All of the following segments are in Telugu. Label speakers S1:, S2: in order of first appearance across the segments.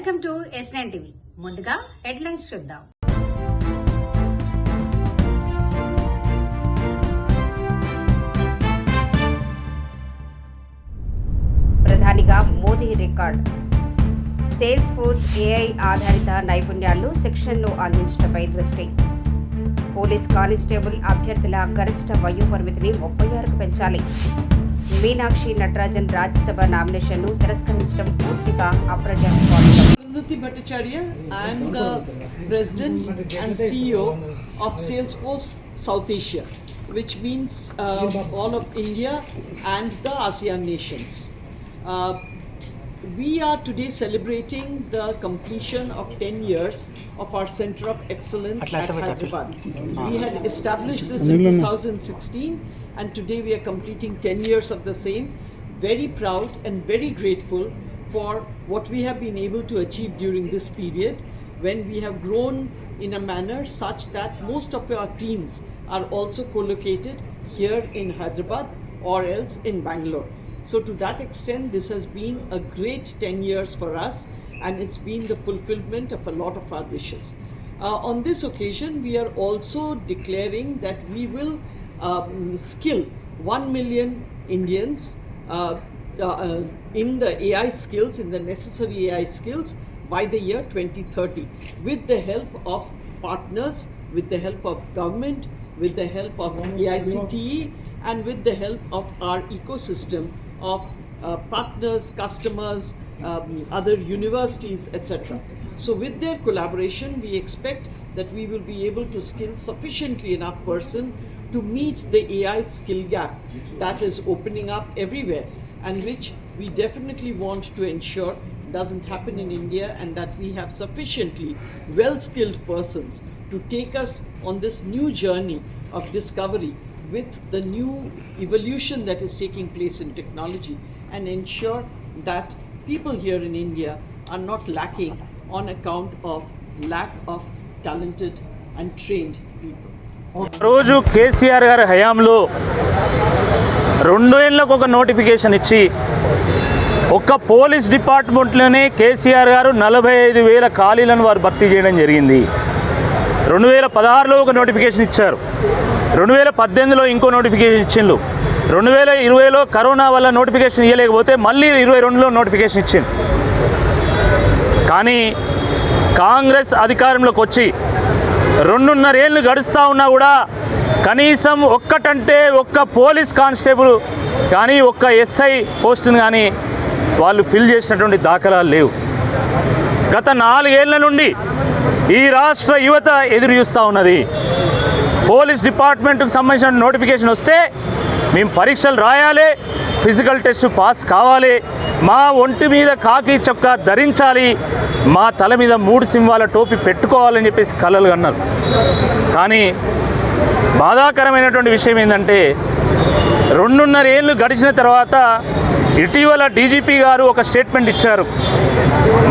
S1: Welcome to S9 TV. ముందుగా హెడ్లైన్స్ చూద్దాం. ప్రధానిగా Modi record. Sales force AI ఆధారిత నైపుణ్యాలు శిక్షణను అందించడంపై దృష్టి. పోలీస్ కానిస్టేబుల్ అభ్యర్థుల గరిష్ట వయోపరిమితిని 36కు పెంచాలి. మీనాక్షి నటరాజన్ రాజ్యసభ నామినేషన్ను తిరస్కరించడం పూర్తిగా అప్రజాస్వామికం.
S2: Arundhati Bhattacharya and the President and CEO of Salesforce South Asia, which means all of India and the ASEAN nations. We are today celebrating the completion of 10 years of our Center of Excellence at Hyderabad. We had established this in 2016 and today we are completing 10 years of the same. Very proud and very grateful for what we have been able to achieve during this period when we have grown in a manner such that most of our teams are also co-located here in Hyderabad or else in Bangalore. So to that extent, this has been a great 10 years for us and it's been the fulfillment of a lot of our wishes. On this occasion, we are also declaring that we will skill 1 million Indians in the AI skills, in the necessary AI skills by the year 2030 with the help of partners, with the help of government, with the help of AICTE and with the help of our ecosystem of partners, customers, other universities, etc. So with their collaboration, we expect that we will be able to skill sufficiently enough person to meet the AI skill gap that is opening up everywhere and which we definitely want to ensure doesn't happen in India and that we have sufficiently well-skilled persons to take us on this new journey of discovery with the new evolution that is taking place in technology and ensure that people here in India are not lacking on account of lack of talented and trained people.
S3: రోజు కేసీఆర్ గారి హయాంలో 2 ఏళ్లకు ఒక నోటిఫికేషన్ ఇచ్చి ఒక్క పోలీస్ డిపార్ట్మెంట్లోనే కేసీఆర్ గారు 45,000 ఖాళీలను వారు భర్తీ చేయడం జరిగింది. 2016లో ఒక నోటిఫికేషన్ ఇచ్చారు, 2018లో ఇంకో నోటిఫికేషన్ ఇచ్చిండ్రు, 2020లో కరోనా వల్ల నోటిఫికేషన్ ఇవ్వలేకపోతే మళ్ళీ 2022లో నోటిఫికేషన్ ఇచ్చింది. కానీ కాంగ్రెస్ అధికారంలోకి వచ్చి 2.5 ఏళ్ళు గడుస్తూ ఉన్నా కూడా కనీసం ఒక్క పోలీస్ కానిస్టేబుల్ కానీ ఒక్క SI పోస్టును కానీ వాళ్ళు ఫిల్ చేసినటువంటి దాఖలాలు లేవు. గత 4 ఏళ్ల నుండి ఈ రాష్ట్ర యువత ఎదురు చూస్తూ ఉన్నది. పోలీస్ డిపార్ట్మెంట్కి సంబంధించిన నోటిఫికేషన్ వస్తే మేము పరీక్షలు రాయాలి, ఫిజికల్ టెస్ట్ పాస్ కావాలి, మా ఒంటి మీద కాకి చొక్కా ధరించాలి, మా తల మీద 3 సింహాల టోపీ పెట్టుకోవాలని చెప్పేసి కలలు అన్నారు. కానీ బాధాకరమైనటువంటి విషయం ఏంటంటే 2.5 ఏళ్ళు గడిచిన తర్వాత ఇటీవల DGP గారు ఒక స్టేట్మెంట్ ఇచ్చారు.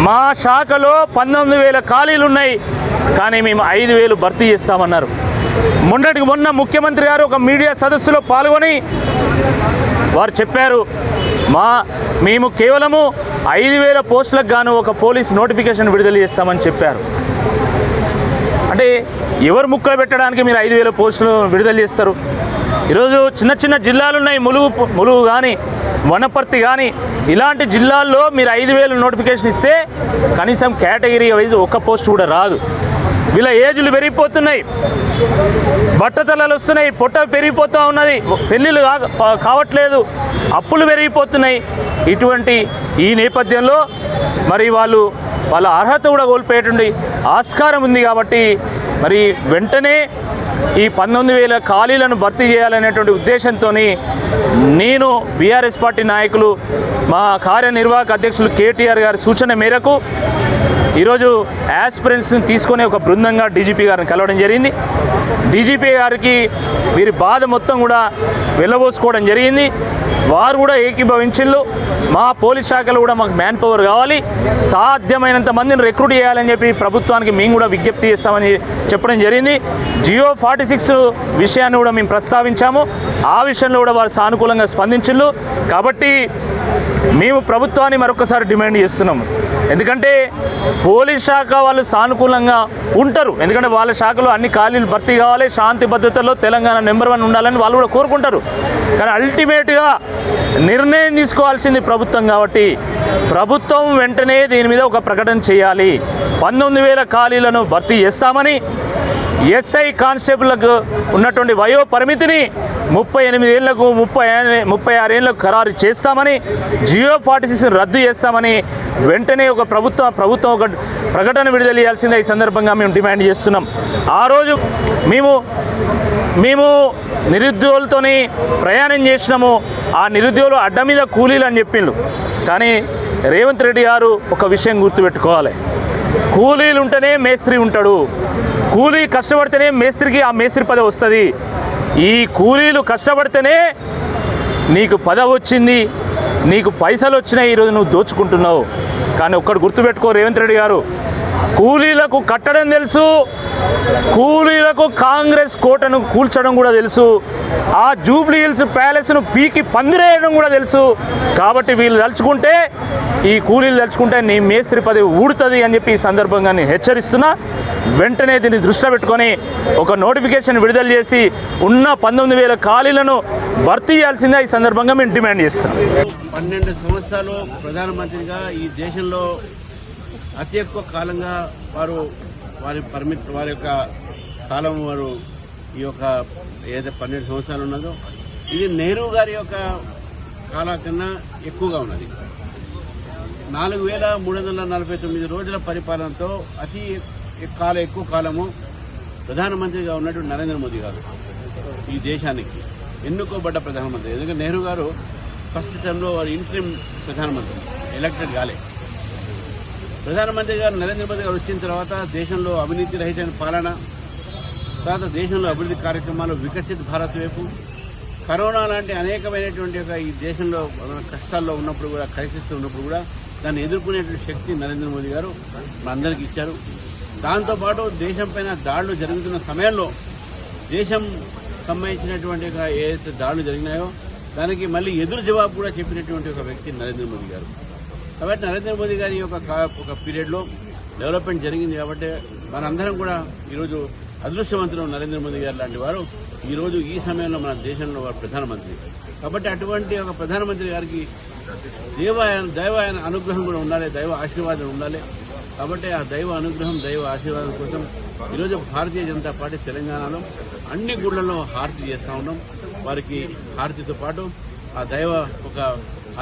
S3: మా శాఖలో 19,000 ఖాళీలు ఉన్నాయి కానీ మేము 5,000 భర్తీ చేస్తామన్నారు. మొన్న ముఖ్యమంత్రి గారు ఒక మీడియా సదస్సులో పాల్గొని వారు చెప్పారు, మేము కేవలము 5,000 పోస్టులకు గాను ఒక పోలీస్ నోటిఫికేషన్ విడుదల చేస్తామని చెప్పారు. అంటే ఎవరు ముక్కలు పెట్టడానికి మీరు 5,000 పోస్టులు విడుదల చేస్తారు? ఈరోజు చిన్న జిల్లాలు ఉన్నాయి, ములుగు కానీ వనపర్తి కానీ ఇలాంటి జిల్లాల్లో మీరు 5,000 నోటిఫికేషన్ ఇస్తే కనీసం కేటగిరీ వైజ్ ఒక్క పోస్ట్ కూడా రాదు. వీళ్ళ ఏజ్లు పెరిగిపోతున్నాయి, బట్టతలలు వస్తున్నాయి, పొట్ట పెరిగిపోతూ ఉన్నది, పెళ్ళిళ్ళు కావట్లేదు, అప్పులు పెరిగిపోతున్నాయి. ఇటువంటి ఈ నేపథ్యంలో మరి వాళ్ళ అర్హత కూడా కోల్పోయేటువంటి ఆస్కారం ఉంది. కాబట్టి మరి వెంటనే ఈ 19,000 ఖాళీలను భర్తీ చేయాలనేటువంటి ఉద్దేశంతో నేను బీఆర్ఎస్ పార్టీ నాయకులు మా కార్యనిర్వాహక అధ్యక్షులు కేటీఆర్ గారి సూచన మేరకు ఈరోజు యాస్పిరెంట్స్ని తీసుకునే ఒక బృందంగా DGP గారిని కలవడం జరిగింది. DGP గారికి వీరి బాధ మొత్తం కూడా వెళ్ళబోసుకోవడం జరిగింది. వారు కూడా ఏకీభవించిళ్ళు. మా పోలీస్ శాఖలో కూడా మాకు మ్యాన్ పవర్ కావాలి, సాధ్యమైనంత మందిని రిక్రూట్ చేయాలని చెప్పి ప్రభుత్వానికి మేము కూడా విజ్ఞప్తి చేస్తామని చెప్పడం జరిగింది. జియో 46 విషయాన్ని కూడా మేము ప్రస్తావించాము. ఆ విషయంలో కూడా వారు సానుకూలంగా స్పందించిళ్ళు. కాబట్టి మేము ప్రభుత్వాన్ని మరొకసారి డిమాండ్ చేస్తున్నాము. ఎందుకంటే పోలీస్ శాఖ వాళ్ళు సానుకూలంగా ఉంటారు, ఎందుకంటే వాళ్ళ శాఖలో అన్ని ఖాళీలు భర్తీ కావాలి, శాంతి భద్రతలో తెలంగాణ నెంబర్ 1 ఉండాలని వాళ్ళు కూడా కోరుకుంటారు. కానీ అల్టిమేట్గా నిర్ణయం తీసుకోవాల్సింది ప్రభుత్వం. కాబట్టి ప్రభుత్వం వెంటనే దీని మీద ఒక ప్రకటన చేయాలి. 19,000 ఖాళీలను భర్తీ చేస్తామని, ఎస్ఐ కానిస్టేబుల్లకు ఉన్నటువంటి వయో పరిమితిని 38 ఏళ్లకు 36 ఏళ్లకు ఖరారు చేస్తామని, జియో 46 రద్దు చేస్తామని వెంటనే ఒక ప్రభుత్వం ఒక ప్రకటన విడుదల చేయాల్సిందే ఈ సందర్భంగా మేము డిమాండ్ చేస్తున్నాం. ఆ రోజు మేము నిరుద్యోగులతోని ప్రయాణం చేసినాము. ఆ నిరుద్యోగులు అడ్డ మీద కూలీలు అని చెప్పిండ్రు. కానీ రేవంత్ రెడ్డి గారు ఒక విషయం గుర్తుపెట్టుకోవాలి, కూలీలు ఉంటేనే మేస్త్రి ఉంటాడు, కూలీ కష్టపడితేనే మేస్త్రికి ఆ మేస్త్రి పదవి వస్తుంది. ఈ కూలీలు కష్టపడితేనే నీకు పదవి వచ్చింది, నీకు పైసలు వచ్చినాయి, ఈరోజు నువ్వు దోచుకుంటున్నావు. కానీ ఒక్కడు గుర్తుపెట్టుకో రేవంత్ రెడ్డి గారు, కూలీలకు కట్టడం తెలుసు, కూలీలకు కాంగ్రెస్ కోటను కూల్చడం కూడా తెలుసు, ఆ జూబ్లీ హిల్స్ ప్యాలెస్ను పీకి పందిరేయడం కూడా తెలుసు. కాబట్టి వీళ్ళు తలుచుకుంటే, ఈ కూలీలు తలుచుకుంటే నీ మేస్త్రి పదవి ఊడుతుంది అని చెప్పి ఈ సందర్భంగా నేను హెచ్చరిస్తున్నా. వెంటనే దీన్ని దృష్టిలో పెట్టుకొని ఒక నోటిఫికేషన్ విడుదల చేసి ఉన్న 19,000 ఖాళీలను భర్తీ చేయాల్సిందే ఈ సందర్భంగా మేము డిమాండ్ చేస్తున్నాం.
S4: 12 సంవత్సరాలు ప్రధానమంత్రిగా ఈ దేశంలో అతి ఎక్కువ కాలంగా వారి యొక్క కాలం వారు ఈ యొక్క ఏదైతే 12 సంవత్సరాలు ఉన్నదో ఇది నెహ్రూ గారి యొక్క కాలం కన్నా ఎక్కువగా ఉన్నది. 4,349 రోజుల పరిపాలనతో అతి ఎక్కువ కాలము ప్రధానమంత్రిగా ఉన్నటువంటి నరేంద్ర మోదీ గారు ఈ దేశానికి ఎన్నుకోబడ్డ ప్రధానమంత్రి. ఎందుకంటే నెహ్రూ గారు ఫస్ట్ టర్మ్లో వారు ఇంట్రీమ్ ప్రధానమంత్రి, ఎలక్టెడ్ కాలే. ప్రధానమంత్రి గారు నరేంద్ర మోదీ గారు వచ్చిన తర్వాత దేశంలో అవినీతి రహిత పాలన, తర్వాత దేశంలో అభివృద్ధి కార్యక్రమాలు, వికసిత్ భారత్ వైపు, కరోనా లాంటి అనేకమైనటువంటి ఈ దేశంలో కష్టాల్లో ఉన్నప్పుడు కూడా, క్రైసిస్ ఉన్నప్పుడు కూడా దాన్ని ఎదుర్కొనేటువంటి శక్తి నరేంద్ర మోదీ గారు మనందరికీ ఇచ్చారు. దాంతోపాటు దేశం పైన దాడులు జరుగుతున్న సమయంలో దేశం సంబంధించినటువంటి ఏదైతే దాడులు జరిగినాయో దానికి మళ్ళీ ఎదురు జవాబు కూడా చెప్పినటువంటి ఒక వ్యక్తి నరేంద్ర మోదీ గారు. కాబట్టి నరేంద్ర మోదీ గారి ఒక పీరియడ్లో డెవలప్మెంట్ జరిగింది. కాబట్టి మనందరం కూడా ఈరోజు అదృష్టవంతులు. నరేంద్ర మోదీ గారు లాంటి వారు ఈరోజు ఈ సమయంలో మన దేశంలో వారు ప్రధానమంత్రి. కాబట్టి అటువంటి ఒక ప్రధానమంత్రి గారికి దైవ అనుగ్రహం కూడా ఉండాలి, దైవ ఆశీర్వాదం ఉండాలి. కాబట్టి ఆ దైవ అనుగ్రహం, దైవ ఆశీర్వాదం కోసం ఈరోజు భారతీయ జనతా పార్టీ తెలంగాణలో అన్ని గుళ్లలో హారతి చేస్తా ఉన్నాం. వారికి హారతితో పాటు ఆ దైవ ఒక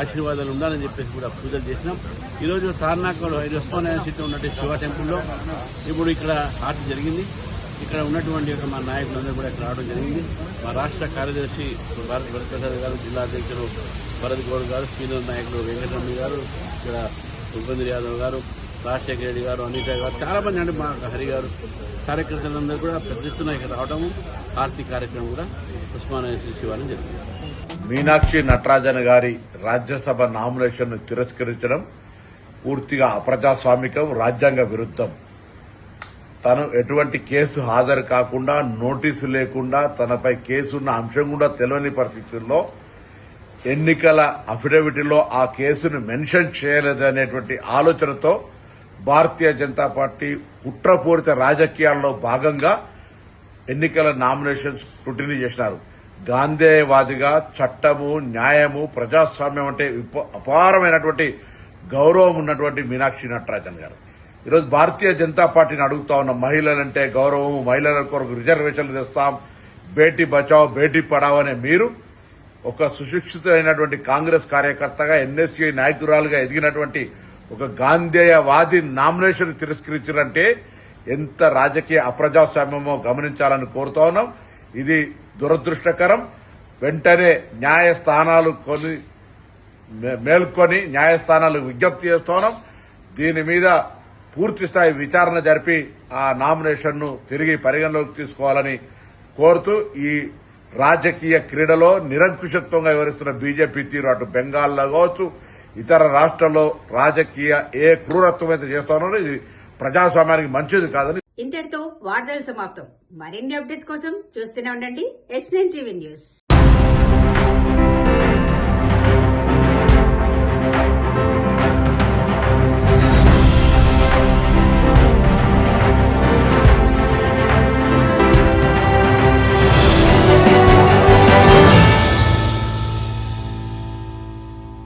S4: ఆశీర్వాదాలు ఉండాలని చెప్పేసి కూడా పూజలు చేసినాం. ఈరోజు తార్నాకలో ఉస్మానియా సిటీ ఉన్నటువంటి శివ టెంపుల్లో ఇప్పుడు ఇక్కడ హారతి జరిగింది. ఇక్కడ ఉన్నటువంటి మా నాయకులందరూ కూడా ఇక్కడ రావడం జరిగింది. మా రాష్ట్ర కార్యదర్శి భారత్ వరప్రసాద్ గారు, జిల్లా అధ్యక్షులు భరత్ గౌడ్ గారు, సీనియర్ నాయకులు వెంకటరమణ గారు, ఇక్కడ ఉపేంద్ర యాదవ్ గారు, రాజశేఖర రెడ్డి గారు, అనిత గారు, చాలా మంది అంటే మా హరి గారు, కార్యకర్తలందరూ కూడా పెద్ద ఎత్తున ఇక్కడ రావడము, ఆర్తి కార్యక్రమం కూడా ఉస్మానియా శివాలయం జరిగింది.
S5: మీనాక్షి నటరాజన్ గారి రాజ్యసభ నామినేషన్ను తిరస్కరించడం పూర్తిగా అప్రజాస్వామికం, రాజ్యాంగ విరుద్ధం. తను ఎటువంటి కేసు హాజరు కాకుండా, నోటీసు లేకుండా, తనపై కేసున్న అంశం కూడా తెలియని పరిస్థితుల్లో ఎన్నికల అఫిడవిట్లో ఆ కేసును మెన్షన్ చేయలేదనేటువంటి ఆలోచనతో భారతీయ జనతా పార్టీ కుట్రపూరిత రాజకీయాల్లో భాగంగా ఎన్నికల నామినేషన్ స్క్రూటినీ చేసినారు. గాంధేయవాదిగా చట్టము, న్యాయము, ప్రజాస్వామ్యం అంటే అపారమైనటువంటి గౌరవం ఉన్నటువంటి మీనాక్షి నటరాజన్ గారు ఈరోజు భారతీయ జనతా పార్టీని అడుగుతా ఉన్న, మహిళలంటే గౌరవము, మహిళల కొరకు రిజర్వేషన్లు తెస్తాం, బేటీ బచావ్ బేటీ పడావ్ అనే మీరు ఒక సుశిక్షితులైనటువంటి కాంగ్రెస్ కార్యకర్తగా, ఎన్ఎస్సీ నాయకురాలుగా ఎదిగినటువంటి ఒక గాంధేయవాది నామినేషన్ తిరస్కరించారంటే ఎంత రాజకీయ అప్రజాస్వామ్యమో గమనించాలని కోరుతా ఉన్నాం. ఇది దురదృష్టకరం. వెంటనే న్యాయస్థానాలు మేల్కొని న్యాయస్థానాలకు విజ్ఞప్తి చేస్తున్నాం. దీని మీద పూర్తి స్థాయి విచారణ జరిపి ఆ నామినేషన్ను తిరిగి పరిగణలోకి తీసుకోవాలని కోరుతూ ఈ రాజకీయ క్రీడలో నిరంకుశత్వంగా వివరిస్తున్న బీజేపీ తీరు అటు బెంగాల్లో కావచ్చు ఇతర రాష్ట్రాల్లో రాజకీయ ఏ క్రూరత్వం అయితే చేస్తానో ఇది ప్రజాస్వామ్యానికి మంచిది కాదని.
S1: ఇంతటితో వార్తలు సమాప్తం. మరిన్ని అప్డేట్స్ కోసం చూస్తూనే ఉండండి S9 TV న్యూస్.